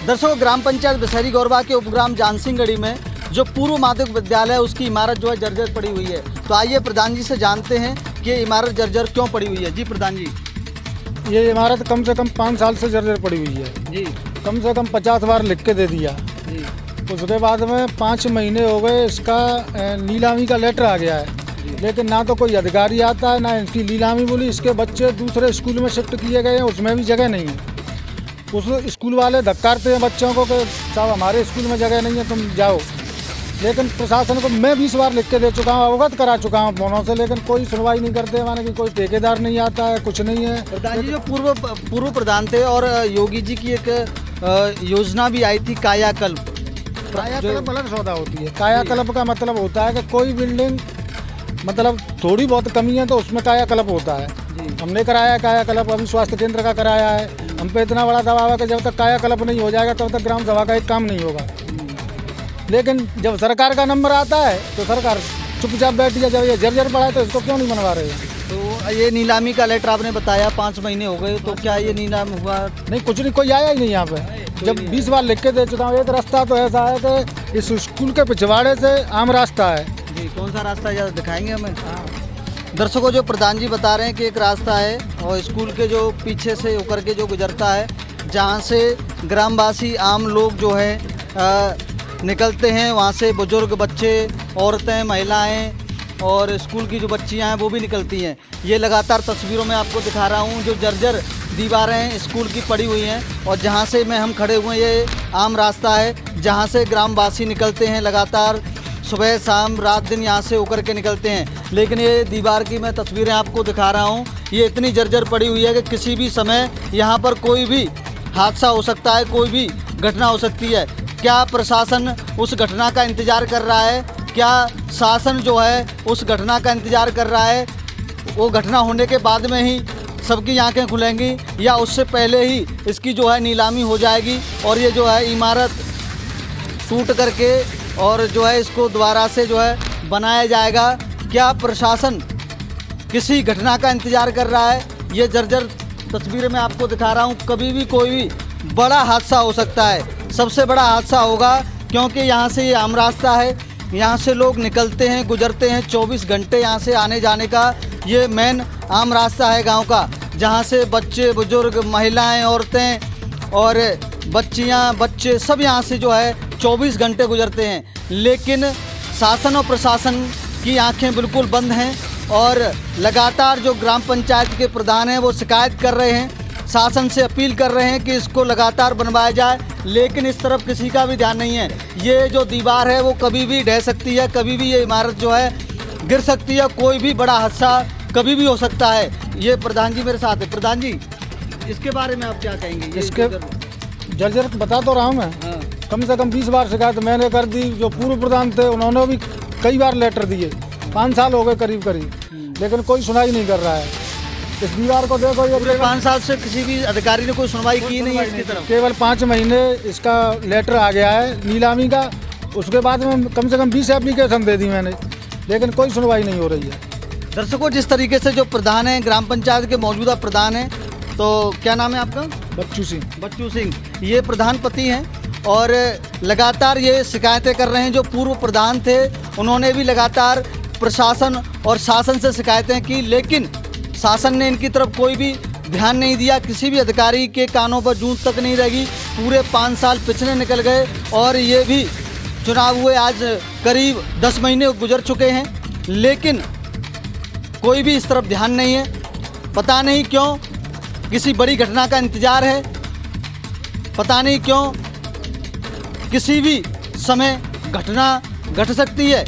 दरअसल ग्राम पंचायत बिसहरी गौरवा के उपग्राम जानसिंहगढ़ी में जो पूर्व माध्यमिक विद्यालय है उसकी इमारत जो है जर्जर पड़ी हुई है। तो आइए प्रधान जी से जानते हैं कि ये इमारत जर्जर क्यों पड़ी हुई है। जी प्रधान जी। ये इमारत कम से कम 5 साल से जर्जर पड़ी हुई है जी। कम से कम 50 बार लिख के दे दिया जी। उसके बाद में 5 महीने हो गए, इसका नीलामी का लेटर आ गया है, लेकिन ना तो कोई अधिकारी आता है ना इसकी नीलामी बोली। इसके बच्चे दूसरे स्कूल में शिफ्ट किए गए हैं, उसमें भी जगह नहीं है। उस स्कूल वाले धक्कारते हैं बच्चों को कि साहब हमारे स्कूल में जगह नहीं है, तुम जाओ। लेकिन प्रशासन को मैं 20 बार लिख के दे चुका हूँ, अवगत करा चुका हूँ फोनों से, लेकिन कोई सुनवाई नहीं करते। माने कि कोई ठेकेदार नहीं आता है, कुछ नहीं है। प्रधान जी जो पूर्व प्रधान थे और योगी जी की एक योजना भी आई थी कायाकल्प। कायाकल्प अलग सौदा होती है। कायाकल्प का मतलब होता है कि कोई बिल्डिंग मतलब थोड़ी बहुत कमी है तो उसमें कायाकल्प होता है। हमने कराया है कायाकल्प, अभी स्वास्थ्य केंद्र का कराया है। हम पे इतना बड़ा दबाव है कि जब तक कायाकल्प नहीं हो जाएगा तब तक ग्राम सभा का एक काम नहीं होगा। लेकिन जब सरकार का नंबर आता है तो सरकार चुपचाप बैठी है। जब ये जर्जर पड़ा है तो इसको क्यों नहीं बनवा रहे हैं? तो ये नीलामी का लेटर आपने बताया 5 महीने हो गए, तो क्या ये नीलाम हुआ? नहीं, कुछ नहीं, कोई आया ही नहीं यहाँ पे। जब 20 बार लिख के दे चुका हूँ। एक रास्ता तो ऐसा है कि इस स्कूल के पिछवाड़े से आम रास्ता है। जी, कौन सा रास्ता ज़्यादा दिखाएंगे हमें? दर्शकों जो प्रधान जी बता रहे हैं कि एक रास्ता है और स्कूल के जो पीछे से होकर के जो गुजरता है, जहाँ से ग्रामवासी आम लोग जो है निकलते हैं। वहाँ से बुजुर्ग, बच्चे, औरतें, महिलाएं और स्कूल की जो बच्चियाँ हैं वो भी निकलती हैं। ये लगातार तस्वीरों में आपको दिखा रहा हूँ जो जर्जर दीवारें स्कूल की पड़ी हुई हैं। और जहाँ से हम खड़े हुए हैं ये आम रास्ता है जहाँ से ग्रामवासी निकलते हैं। लगातार सुबह शाम रात दिन यहाँ से होकर के निकलते हैं। लेकिन ये दीवार की मैं तस्वीरें आपको दिखा रहा हूँ, ये इतनी जर्जर पड़ी हुई है कि किसी भी समय यहाँ पर कोई भी हादसा हो सकता है, कोई भी घटना हो सकती है। क्या प्रशासन उस घटना का इंतज़ार कर रहा है? क्या शासन जो है उस घटना का इंतज़ार कर रहा है? वो घटना होने के बाद में ही सबकी आंखें खुलेंगी या उससे पहले ही इसकी जो है नीलामी हो जाएगी और ये जो है इमारत टूट करके और जो है इसको दोबारा से जो है बनाया जाएगा? क्या प्रशासन किसी घटना का इंतज़ार कर रहा है? ये जर्जर तस्वीरें मैं आपको दिखा रहा हूँ। कभी भी कोई भी बड़ा हादसा हो सकता है। सबसे बड़ा हादसा होगा क्योंकि यहाँ से ये आम रास्ता है, यहाँ से लोग निकलते हैं, गुजरते हैं। 24 घंटे यहाँ से आने जाने का ये मेन आम रास्ता है गांव का, जहाँ से बच्चे, बुजुर्ग, महिलाएं, औरतें और बच्चियाँ, बच्चे सब यहाँ से जो है 24 घंटे गुजरते हैं। लेकिन शासन और प्रशासन की आंखें बिल्कुल बंद हैं और लगातार जो ग्राम पंचायत के प्रधान हैं वो शिकायत कर रहे हैं, शासन से अपील कर रहे हैं कि इसको लगातार बनवाया जाए। लेकिन इस तरफ किसी का भी ध्यान नहीं है। ये जो दीवार है वो कभी भी ढह सकती है, कभी भी ये इमारत जो है गिर सकती है। कोई भी बड़ा हादसा कभी भी हो सकता है। ये प्रधान जी मेरे साथ है। प्रधान जी, इसके बारे में आप क्या कहेंगे? इसके जर्जर बता तो रहा हूँ मैं। कम से कम 20 बार शिकायत मैंने कर दी। जो पूर्व प्रधान थे उन्होंने भी कई बार लेटर दिए। 5 साल हो गए करीब करीब, लेकिन कोई सुनाई नहीं कर रहा है। इस दीवार को देखो, ये पूरे 5 साल से किसी भी अधिकारी ने कोई सुनवाई की नहीं है इसकी तरफ। केवल 5 महीने इसका लेटर आ गया है नीलामी का। उसके बाद में कम से कम 20 एप्लीकेशन दे दी मैंने, लेकिन कोई सुनवाई नहीं हो रही है। दर्शकों, जिस तरीके से जो प्रधान है, ग्राम पंचायत के मौजूदा प्रधान हैं, तो क्या नाम है आपका? बच्चू सिंह। बच्चू सिंह, ये प्रधान पति हैं और लगातार ये शिकायतें कर रहे हैं। जो पूर्व प्रधान थे उन्होंने भी लगातार प्रशासन और शासन से शिकायतें की, लेकिन शासन ने इनकी तरफ कोई भी ध्यान नहीं दिया। किसी भी अधिकारी के कानों पर जूं तक नहीं लगी। पूरे 5 साल पिछले निकल गए और ये भी चुनाव हुए आज करीब 10 महीने गुजर चुके हैं, लेकिन कोई भी इस तरफ ध्यान नहीं है। पता नहीं क्यों किसी बड़ी घटना का इंतज़ार है, पता नहीं क्यों किसी भी समय घटना घट सकती है।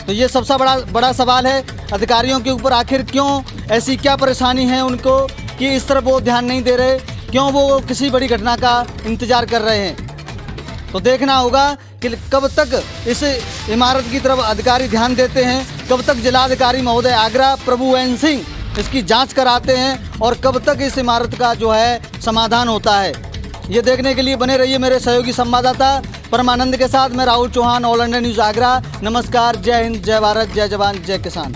तो ये सबसे बड़ा सवाल है अधिकारियों के ऊपर। आखिर क्यों ऐसी क्या परेशानी है उनको कि इस तरफ वो ध्यान नहीं दे रहे? क्यों वो किसी बड़ी घटना का इंतज़ार कर रहे हैं? तो देखना होगा कि कब तक इस इमारत की तरफ अधिकारी ध्यान देते हैं, कब तक जिलाधिकारी महोदय आगरा प्रभुवन सिंह इसकी जांच कराते हैं और कब तक इस इमारत का जो है समाधान होता है। ये देखने के लिए बने रहिए मेरे सहयोगी संवाददाता परमानंद के साथ। मैं Rahul Chauhan, all India news Agra. नमस्कार, जय हिंद, जय भारत, जय जवान, जय किसान।